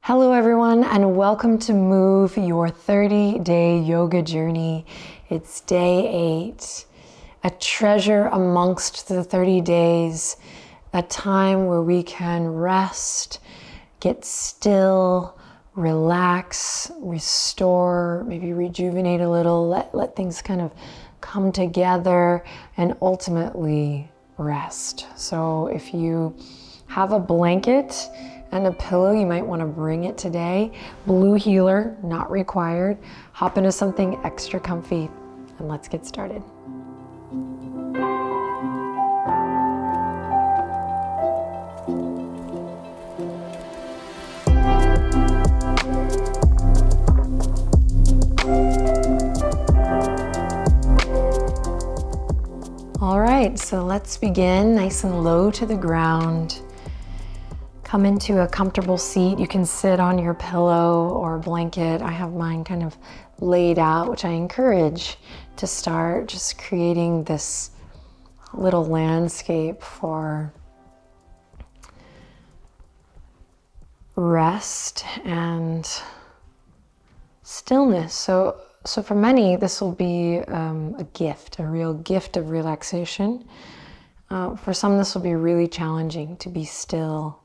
Hello everyone and welcome to Move Your 30-Day Yoga Journey. It's day 8, a treasure amongst the 30 days, a time where we can rest, get still, relax, restore, maybe rejuvenate a little, let things kind of come together and ultimately rest. So if you have a blanket and a pillow, you might want to bring it today. Blue healer, not required. Hop into something extra comfy and let's get started. All right, so let's begin nice and low to the ground. Come into a comfortable seat. You can sit on your pillow or blanket. I have mine kind of laid out, which I encourage to start just creating this little landscape for rest and stillness. So for many, this will be a gift, a real gift of relaxation. For some, this will be really challenging to be still,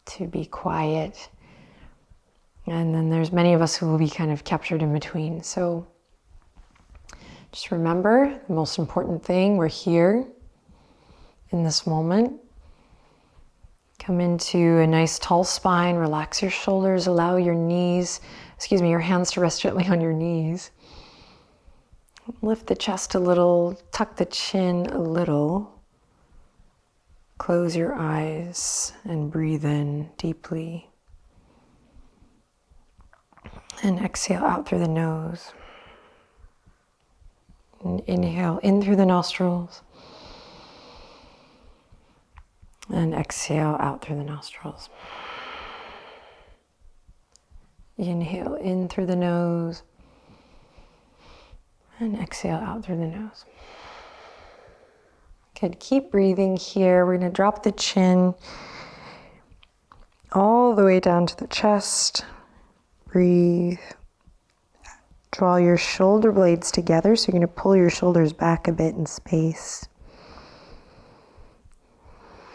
to be quiet. And then there's many of us who will be kind of captured in between. So just remember the most important thing, we're here in this moment. Come into a nice tall spine, relax your shoulders, allow your your hands to rest gently on your knees. Lift the chest a little, tuck the chin a little. Close your eyes and breathe in deeply. And exhale out through the nose. And inhale in through the nostrils. And exhale out through the nostrils. Inhale in through the nose. And exhale out through the nose. Good, keep breathing here. We're gonna drop the chin all the way down to the chest. Breathe. Draw your shoulder blades together. So you're gonna pull your shoulders back a bit in space.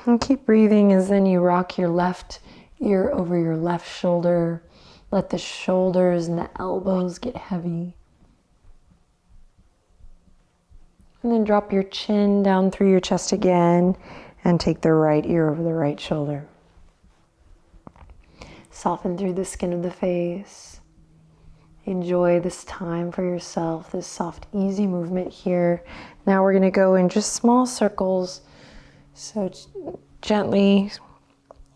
And keep breathing as then you rock your left ear over your left shoulder. Let the shoulders and the elbows get heavy. And then drop your chin down through your chest again and take the right ear over the right shoulder. Soften through the skin of the face. Enjoy this time for yourself, this soft, easy movement here. Now we're gonna go in just small circles. So gently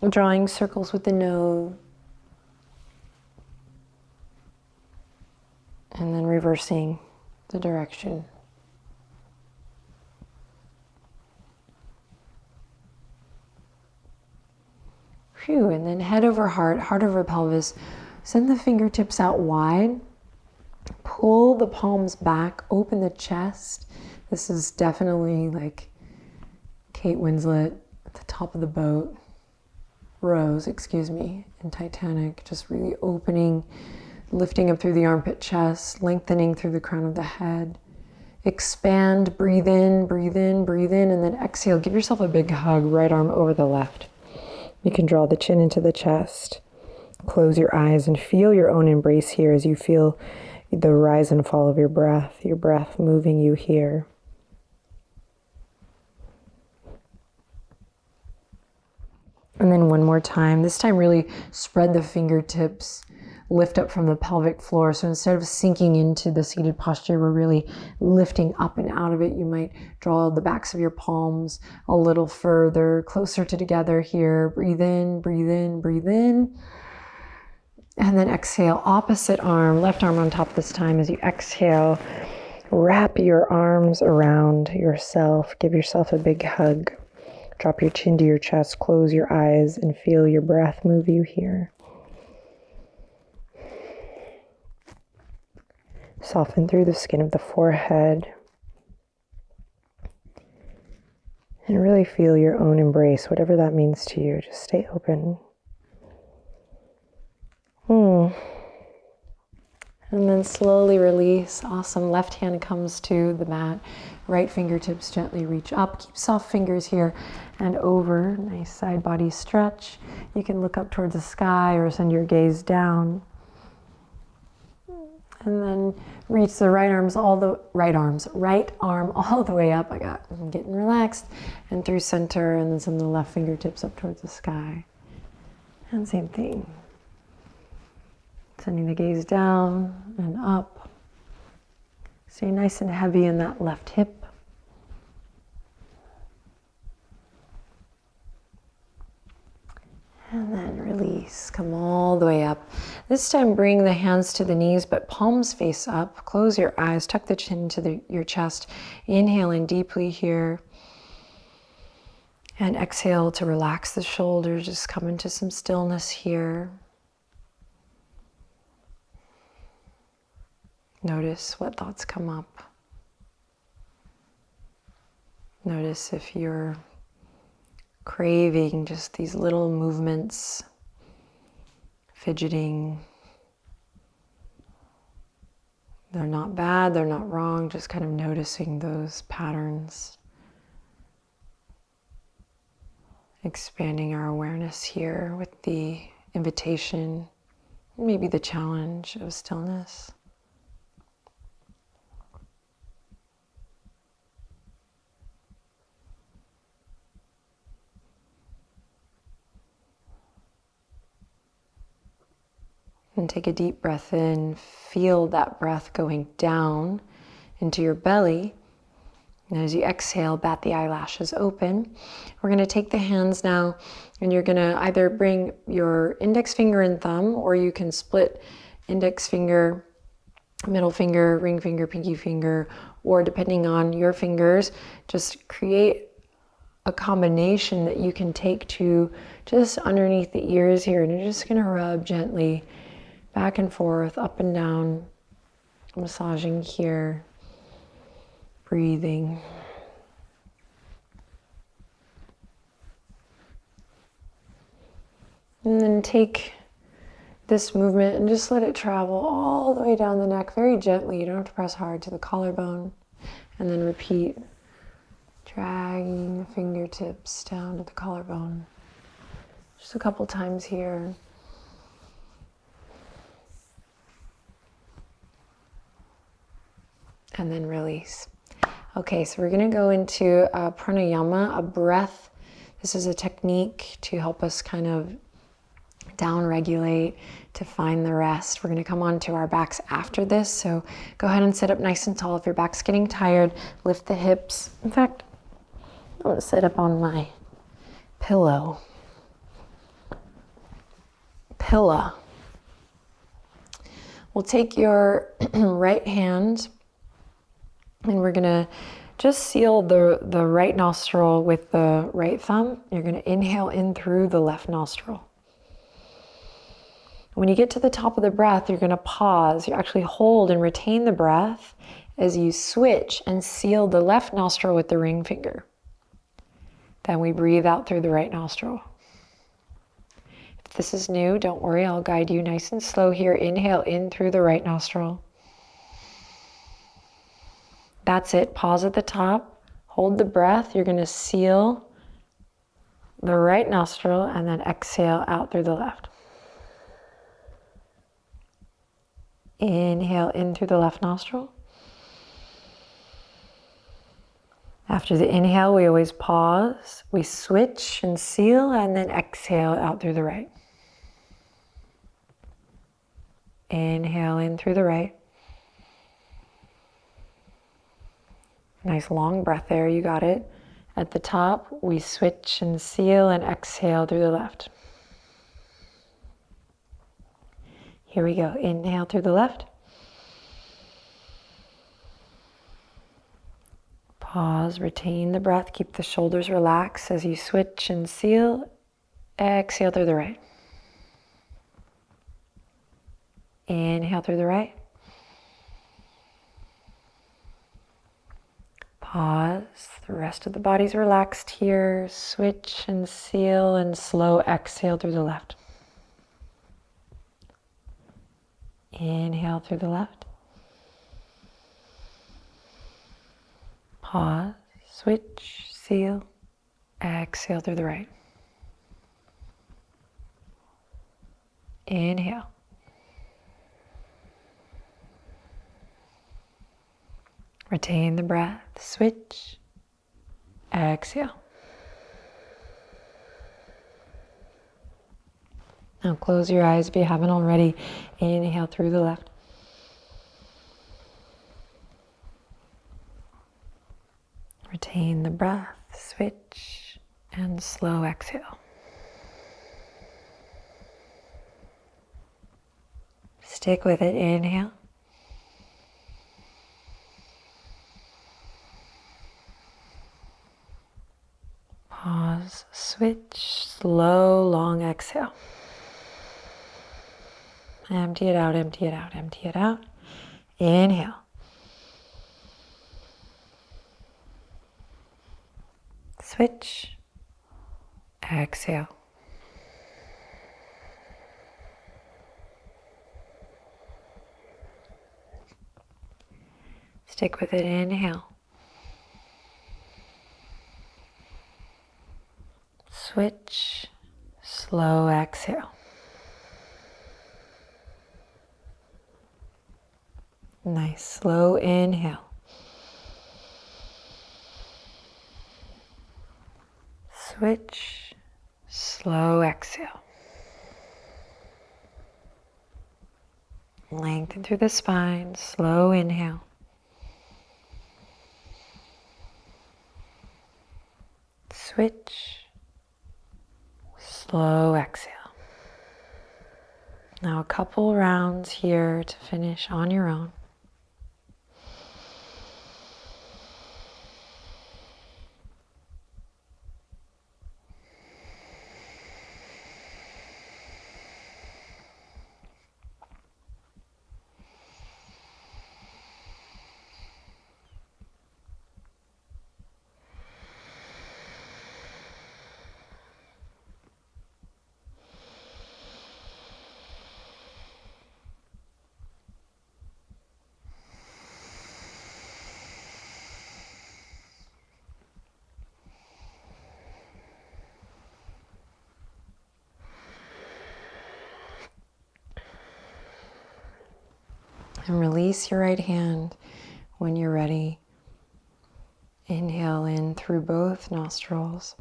drawing circles with the nose. And then reversing the direction. Phew, and then head over heart, heart over pelvis. Send the fingertips out wide. Pull the palms back, open the chest. This is definitely like Kate Winslet at the top of the boat. Rose, in Titanic. Just really opening, lifting up through the armpit chest, lengthening through the crown of the head. Expand, breathe in, breathe in, breathe in, and then exhale. Give yourself a big hug, right arm over the left. You can draw the chin into the chest. Close your eyes and feel your own embrace here as you feel the rise and fall of your breath moving you here. And then one more time, this time really spread the fingertips, lift up from the pelvic floor. So instead of sinking into the seated posture, we're really lifting up and out of it. You might draw the backs of your palms a little further, closer to together here. Breathe in, breathe in, breathe in. And then exhale, opposite arm, left arm on top this time. As you exhale, wrap your arms around yourself. Give yourself a big hug. Drop your chin to your chest, close your eyes, and feel your breath move you here. Soften through the skin of the forehead. And really feel your own embrace, whatever that means to you. Just stay open. And then slowly release. Awesome. Left hand comes to the mat. Right fingertips gently reach up. Keep soft fingers here and over. Nice side body stretch. You can look up towards the sky or send your gaze down. And then reach the right arm all the way up. I'm getting relaxed. And through center, and then send the left fingertips up towards the sky. And same thing. Sending the gaze down and up. Stay nice and heavy in that left hip. And then release, come all the way up. This time bring the hands to the knees, but palms face up. Close your eyes, tuck the chin into your chest. Inhale in deeply here. And exhale to relax the shoulders, just come into some stillness here. Notice what thoughts come up. Notice if you're craving just these little movements, fidgeting. They're not bad, they're not wrong, just kind of noticing those patterns. Expanding our awareness here with the invitation, maybe the challenge of stillness. And take a deep breath in. Feel that breath going down into your belly. And as you exhale, bat the eyelashes open. We're going to take the hands now, and you're going to either bring your index finger and thumb, or you can split index finger, middle finger, ring finger, pinky finger, or depending on your fingers, just create a combination that you can take to just underneath the ears here. And you're just going to rub gently back and forth, up and down, massaging here, breathing. And then take this movement and just let it travel all the way down the neck very gently. You don't have to press hard to the collarbone. And then repeat, dragging the fingertips down to the collarbone. Just a couple times here. And then release. Okay, so we're gonna go into pranayama, a breath. This is a technique to help us kind of down-regulate, to find the rest. We're gonna come onto our backs after this, so go ahead and sit up nice and tall. If your back's getting tired, lift the hips. In fact, I'm gonna sit up on my pillow. We'll take your right hand, and we're gonna just seal the right nostril with the right thumb. You're gonna inhale in through the left nostril. When you get to the top of the breath, you're gonna pause. You actually hold and retain the breath as you switch and seal the left nostril with the ring finger. Then we breathe out through the right nostril. If this is new, don't worry, I'll guide you nice and slow here. Inhale in through the right nostril. That's it, pause at the top, hold the breath. You're gonna seal the right nostril and then exhale out through the left. Inhale in through the left nostril. After the inhale, we always pause, we switch and seal, and then exhale out through the right. Inhale in through the right. Nice long breath there, you got it. At the top, we switch and seal and exhale through the left. Here we go, inhale through the left. Pause, retain the breath, keep the shoulders relaxed as you switch and seal. Exhale through the right. Inhale through the right. Pause, the rest of the body's relaxed here. Switch and seal and slow exhale through the left. Inhale through the left. Pause, switch, seal. Exhale through the right. Inhale. Retain the breath, switch. Exhale. Now close your eyes if you haven't already. Inhale through the left. Retain the breath, switch, and slow exhale. Stick with it, inhale. Pause, switch, slow, long exhale. Empty it out, empty it out, empty it out. Inhale. Switch. Exhale. Stick with it, inhale. Switch. Slow exhale. Nice, slow inhale. Switch, slow exhale. Lengthen through the spine, slow inhale. Switch, slow exhale. Now a couple rounds here to finish on your own. And release your right hand when you're ready. Inhale in through both nostrils.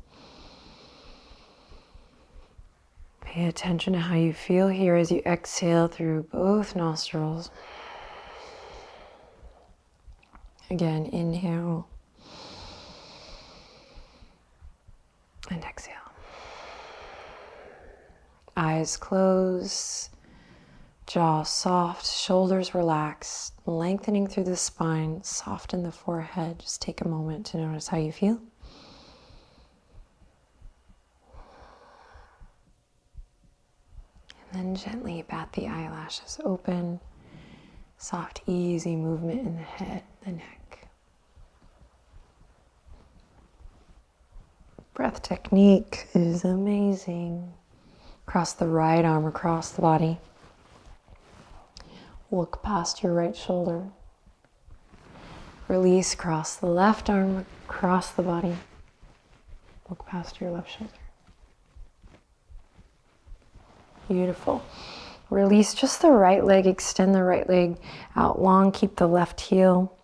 Pay attention to how you feel here as you exhale through both nostrils. Again, inhale and exhale. Eyes closed. Jaw soft, shoulders relaxed, lengthening through the spine, soften the forehead. Just take a moment to notice how you feel. And then gently bat the eyelashes open. Soft, easy movement in the head, the neck. Breath technique is amazing. Cross the right arm across the body. Look past your right shoulder. Release, cross the left arm across the body. Look past your left shoulder. Beautiful. Release just the right leg, extend the right leg out long, keep the left heel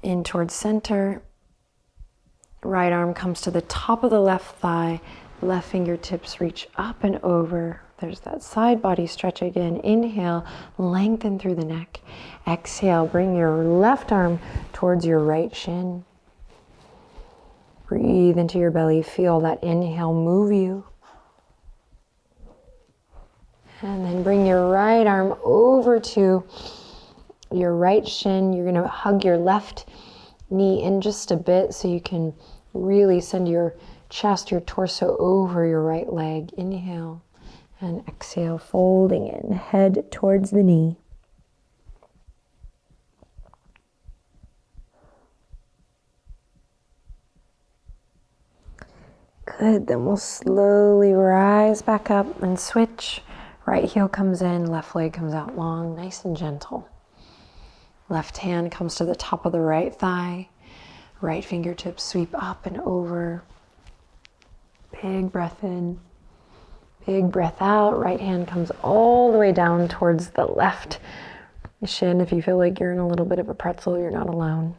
in towards center. Right arm comes to the top of the left thigh, left fingertips reach up and over. There's that side body stretch again. Inhale, lengthen through the neck. Exhale, bring your left arm towards your right shin. Breathe into your belly, feel that inhale move you. And then bring your right arm over to your right shin. You're gonna hug your left knee in just a bit so you can really send your chest, your torso over your right leg. Inhale. And exhale, folding in, head towards the knee. Good, then we'll slowly rise back up and switch. Right heel comes in, left leg comes out long, nice and gentle. Left hand comes to the top of the right thigh. Right fingertips sweep up and over. Big breath in. Big breath out. Right hand comes all the way down towards the left shin. If you feel like you're in a little bit of a pretzel, you're not alone.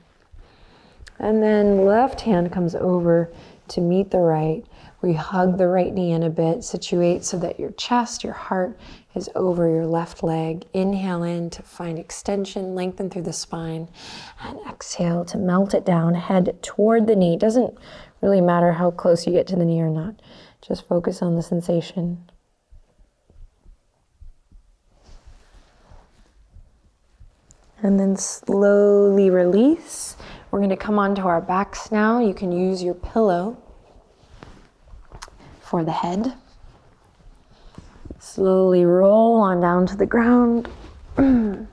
And then left hand comes over to meet the right. We hug the right knee in a bit, situate so that your chest, your heart is over your left leg. Inhale in to find extension, lengthen through the spine, and exhale to melt it down, head toward the knee. Doesn't really matter how close you get to the knee or not. Just focus on the sensation. And then slowly release. We're going to come onto our backs now. You can use your pillow for the head. Slowly roll on down to the ground. And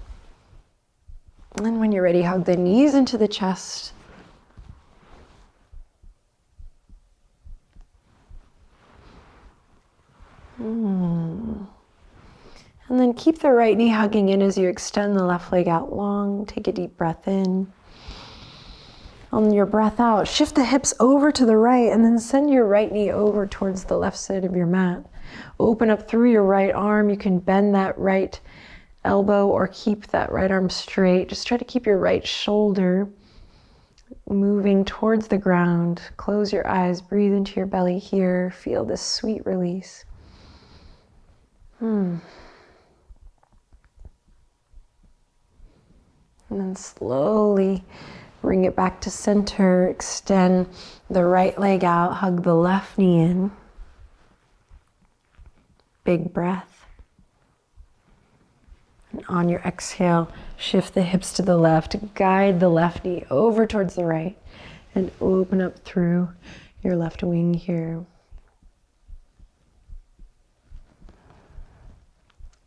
when you're ready, hug the knees into the chest. And then keep the right knee hugging in as you extend the left leg out long. Take a deep breath in. On your breath out, shift the hips over to the right and then send your right knee over towards the left side of your mat. Open up through your right arm. You can bend that right elbow or keep that right arm straight. Just try to keep your right shoulder moving towards the ground. Close your eyes, breathe into your belly here. Feel this sweet release. And then slowly bring it back to center. Extend the right leg out. Hug the left knee in. Big breath. And on your exhale, shift the hips to the left. Guide the left knee over towards the right. And open up through your left wing here.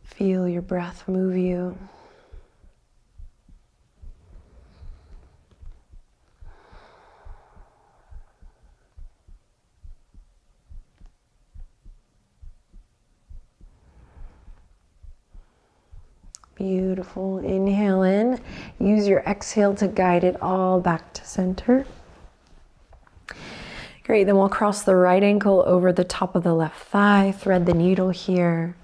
Feel your breath move you. Beautiful. Inhale in. Use your exhale to guide it all back to center. Great. Then we'll cross the right ankle over the top of the left thigh. Thread the needle here.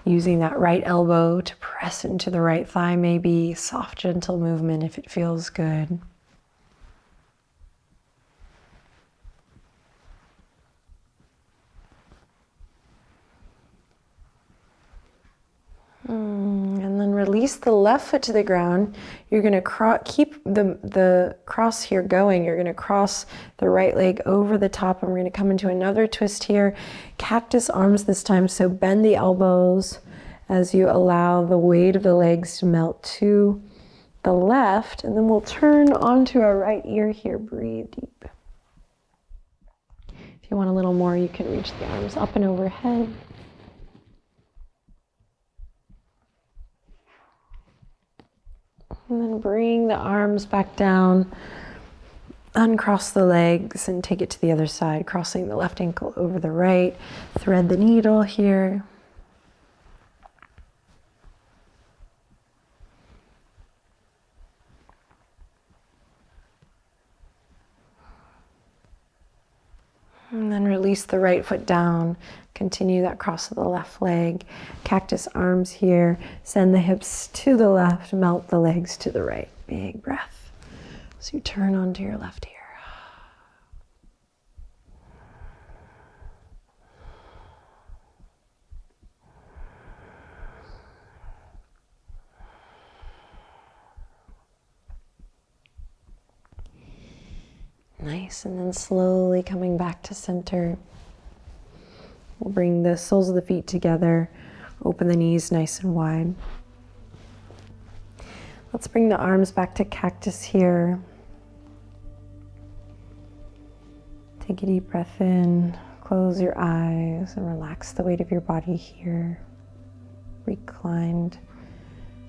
Using that right elbow to press into the right thigh, maybe. Soft, gentle movement if it feels good. And then release the left foot to the ground. You're going to keep the cross here going. You're going to cross the right leg over the top, and we're going to come into another twist here. Cactus arms this time, so bend the elbows as you allow the weight of the legs to melt to the left, and then we'll turn onto our right ear here. Breathe deep. If you want a little more, you can reach the arms up and overhead. And then bring the arms back down, uncross the legs and take it to the other side, crossing the left ankle over the right. Thread the needle here. And then release the right foot down. Continue that cross of the left leg. Cactus arms here. Send the hips to the left. Melt the legs to the right. Big breath. So you turn onto your left ear. Nice, and then slowly coming back to center. We'll bring the soles of the feet together, open the knees nice and wide. Let's bring the arms back to cactus here. Take a deep breath in, close your eyes and relax the weight of your body here. Reclined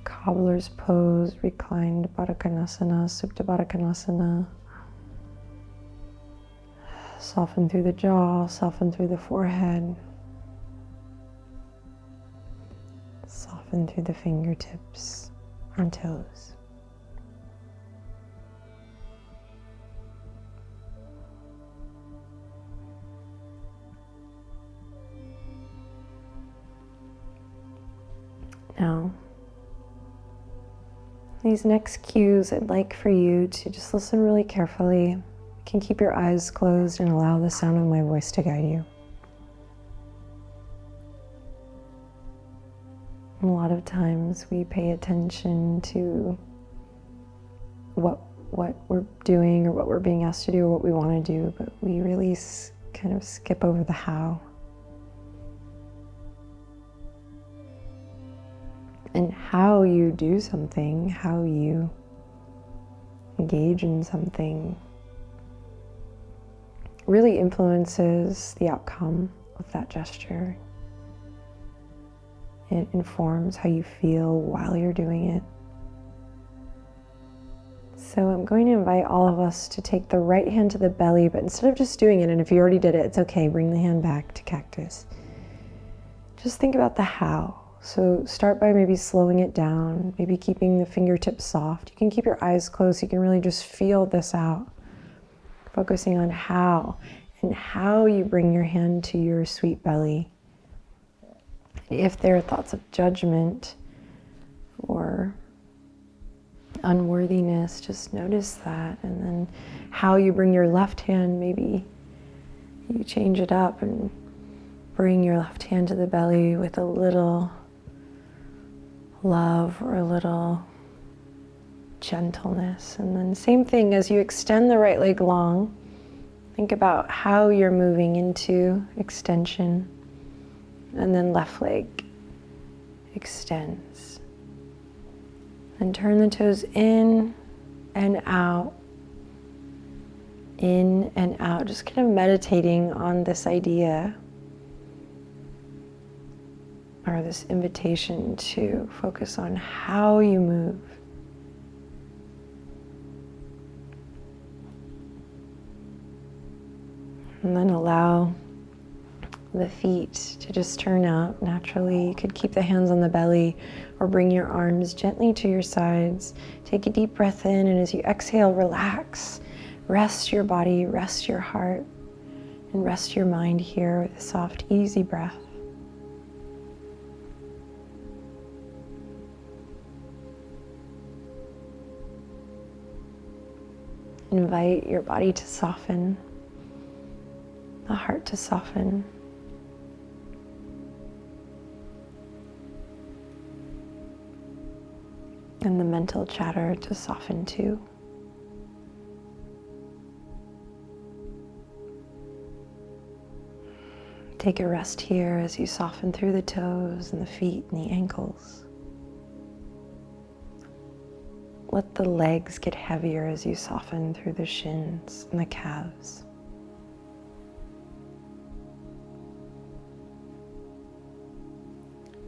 cobbler's pose, reclined Baddha Konasana, Supta Baddha Konasana. Soften through the jaw, soften through the forehead. Soften through the fingertips and toes. Now, these next cues, I'd like for you to just listen really carefully. You can keep your eyes closed and allow the sound of my voice to guide you. A lot of times we pay attention to what we're doing or what we're being asked to do or what we want to do, but we really kind of skip over the how. And how you do something, how you engage in something, really influences the outcome of that gesture. It informs how you feel while you're doing it. So I'm going to invite all of us to take the right hand to the belly, but instead of just doing it, and if you already did it, it's okay, bring the hand back to cactus. Just think about the how. So start by maybe slowing it down, maybe keeping the fingertips soft. You can keep your eyes closed so you can really just feel this out. Focusing on how and how you bring your hand to your sweet belly. If there are thoughts of judgment or unworthiness, just notice that. And then how you bring your left hand, maybe you change it up and bring your left hand to the belly with a little love or a little gentleness. And then same thing, as you extend the right leg long, think about how you're moving into extension, and then left leg extends. And turn the toes in and out, in and out, just kind of meditating on this idea or this invitation to focus on how you move. And then allow the feet to just turn out naturally. You could keep the hands on the belly or bring your arms gently to your sides. Take a deep breath in, and as you exhale, relax. Rest your body, rest your heart, and rest your mind here with a soft, easy breath. Invite your body to soften, the heart to soften, and the mental chatter to soften too. Take a rest here as you soften through the toes and the feet and the ankles. Let the legs get heavier as you soften through the shins and the calves.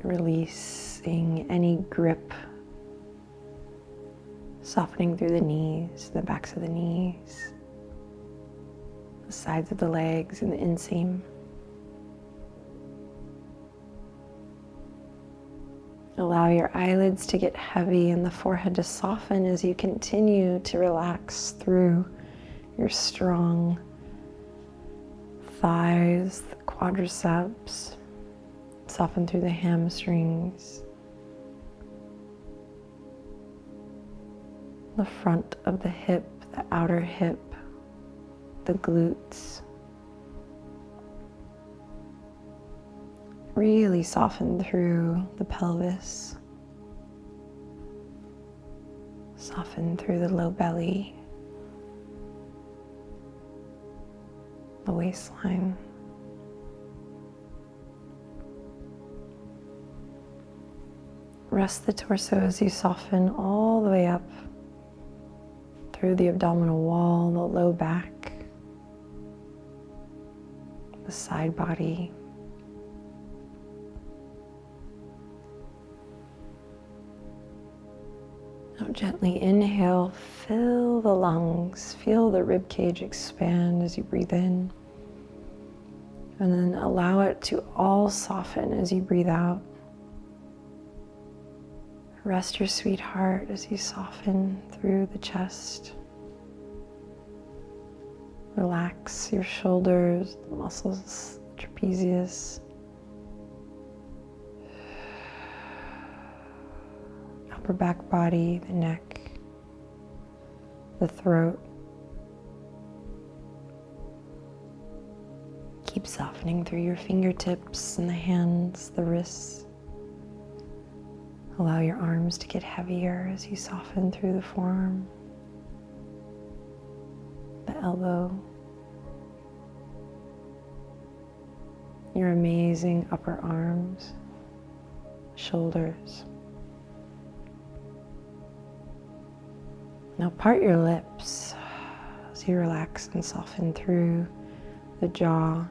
Releasing any grip, softening through the knees, the backs of the knees, the sides of the legs and the inseam. Allow your eyelids to get heavy and the forehead to soften as you continue to relax through your strong thighs, the quadriceps, soften through the hamstrings, the front of the hip, the outer hip, the glutes. Really soften through the pelvis. Soften through the low belly, the waistline. Rest the torso as you soften all the way up through the abdominal wall, the low back, the side body. Now gently inhale, fill the lungs, feel the rib cage expand as you breathe in. And then allow it to all soften as you breathe out. Rest your sweet heart as you soften through the chest. Relax your shoulders, the muscles, trapezius. Upper back body, the neck, the throat. Keep softening through your fingertips and the hands, the wrists. Allow your arms to get heavier as you soften through the forearm, the elbow, your amazing upper arms, shoulders. Now part your lips as you relax and soften through the jaw,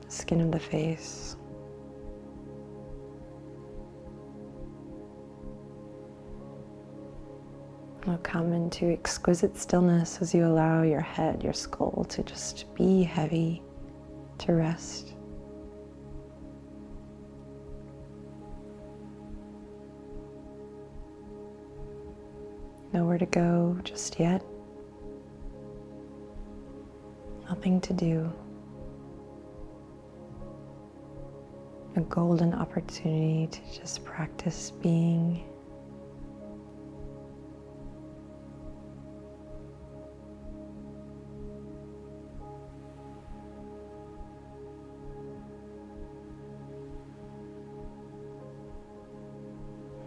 the skin of the face. Now come into exquisite stillness as you allow your head, your skull to just be heavy, to rest. Nowhere to go just yet. Nothing to do. A golden opportunity to just practice being.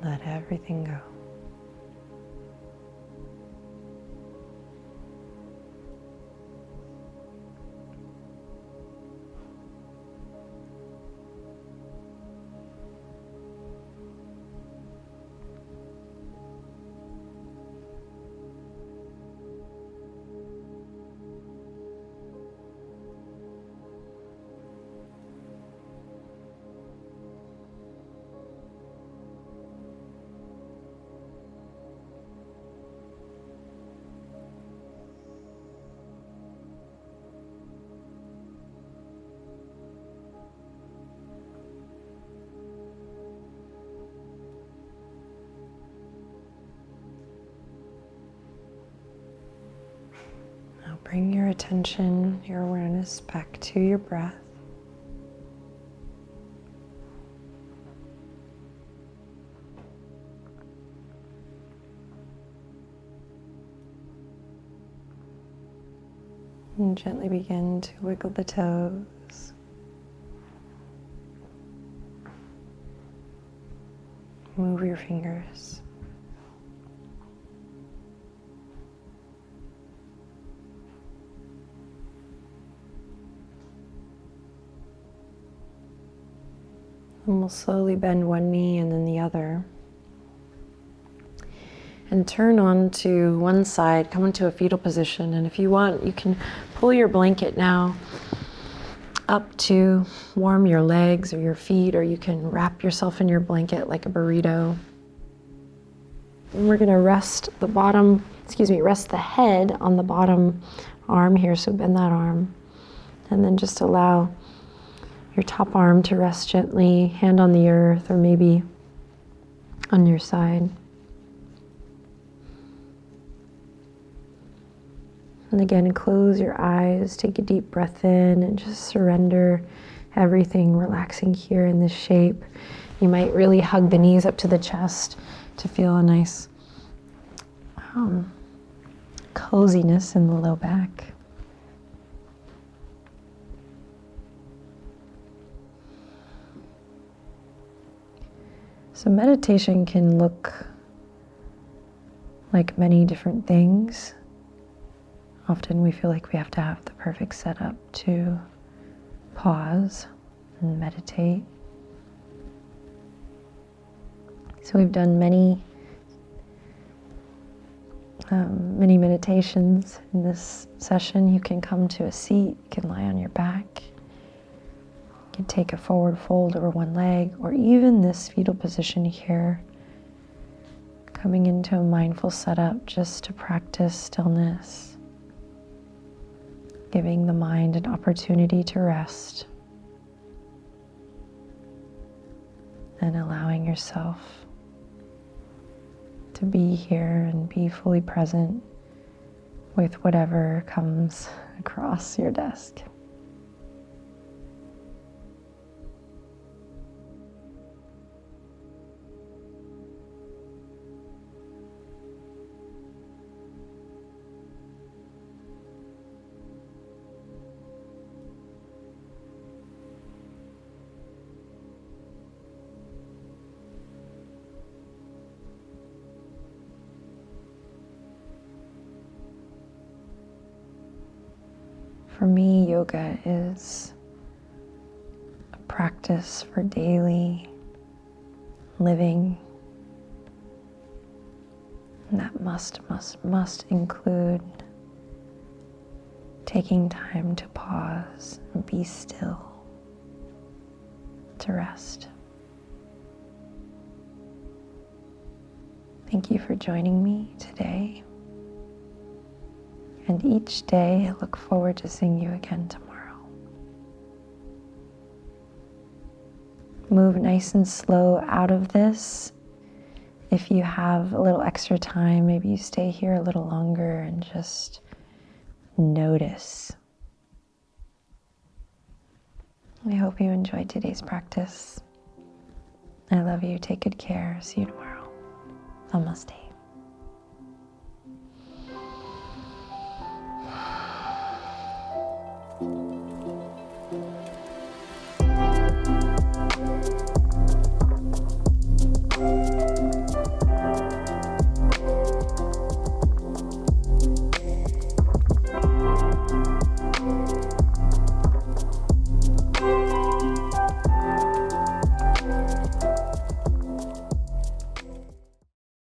Let everything go. Bring your attention, your awareness back to your breath. And gently begin to wiggle the toes. Move your fingers. And we'll slowly bend one knee and then the other. And turn on to one side, come into a fetal position. And if you want, you can pull your blanket now up to warm your legs or your feet, or you can wrap yourself in your blanket like a burrito. And we're gonna rest the head on the bottom arm here. So bend that arm. And then just allow your top arm to rest gently, hand on the earth or maybe on your side. And again, close your eyes, take a deep breath in and just surrender everything, relaxing here in this shape. You might really hug the knees up to the chest to feel a nice coziness in the low back. So meditation can look like many different things. Often we feel like we have to have the perfect setup to pause and meditate. So we've done many meditations in this session. You can come to a seat, you can lie on your back. You can take a forward fold over one leg, or even this fetal position here, coming into a mindful setup just to practice stillness, giving the mind an opportunity to rest, and allowing yourself to be here and be fully present with whatever comes across your desk. For me, yoga is a practice for daily living. And that must include taking time to pause and be still, to rest. Thank you for joining me today. And each day, I look forward to seeing you again tomorrow. Move nice and slow out of this. If you have a little extra time, maybe you stay here a little longer and just notice. I hope you enjoyed today's practice. I love you. Take good care. See you tomorrow. Namaste.